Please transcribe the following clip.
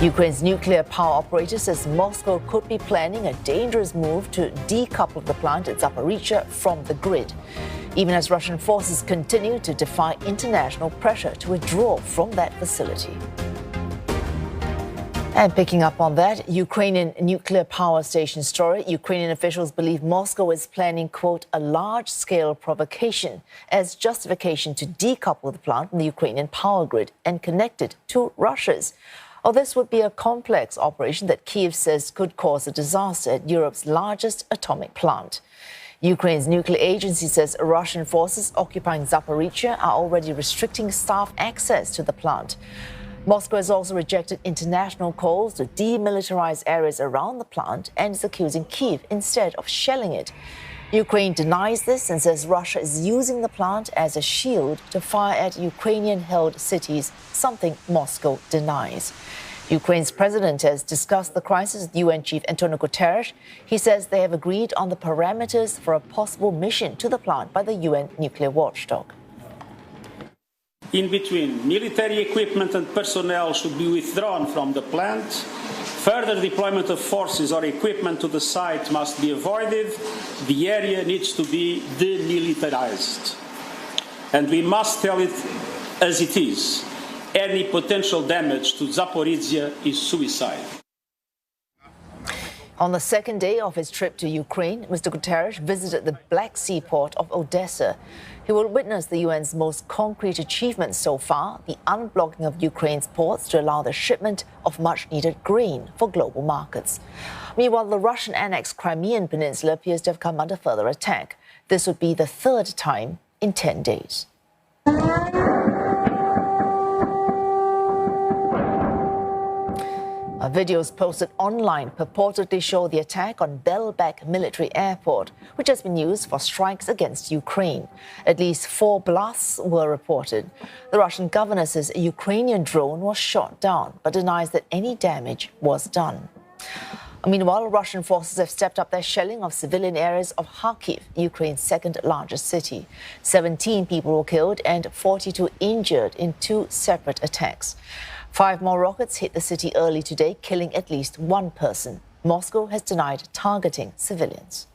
Ukraine's nuclear power operator says Moscow could be planning a dangerous move to decouple the plant at Zaporizhzhia from the grid, even as Russian forces continue to defy international pressure to withdraw from that facility. And picking up on that Ukrainian nuclear power station story, Ukrainian officials believe Moscow is planning, quote, a large-scale provocation as justification to decouple the plant from the Ukrainian power grid and connect it to Russia's. Or this would be a complex operation that Kyiv says could cause a disaster at Europe's largest atomic plant. Ukraine's nuclear agency says Russian forces occupying Zaporizhzhia are already restricting staff access to the plant. Moscow has also rejected international calls to demilitarize areas around the plant and is accusing Kyiv instead of shelling it. Ukraine denies this and says Russia is using the plant as a shield to fire at Ukrainian-held cities, something Moscow denies. Ukraine's president has discussed the crisis with UN Chief Antonio Guterres. He says they have agreed on the parameters for a possible mission to the plant by the UN nuclear watchdog. In between, military equipment and personnel should be withdrawn from the plant. Further deployment of forces or equipment to the site must be avoided. The area needs to be demilitarized. And we must tell it as it is. Any potential damage to Zaporizhzhia is suicide. On the second day of his trip to Ukraine, Mr. Guterres visited the Black Sea port of Odessa. He will witness the UN's most concrete achievement so far, the unblocking of Ukraine's ports to allow the shipment of much-needed grain for global markets. Meanwhile, the Russian-annexed Crimean Peninsula appears to have come under further attack. This would be the third time in 10 days. Videos posted online purportedly show the attack on Belbek military airport, which has been used for strikes against Ukraine. At least 4 blasts were reported. The Russian governor says a Ukrainian drone was shot down, but denies that any damage was done. Meanwhile, Russian forces have stepped up their shelling of civilian areas of Kyiv, Ukraine's second largest city. 17 people were killed and 42 injured in 2 separate attacks. 5 more rockets hit the city early today, killing at least 1 person. Moscow has denied targeting civilians.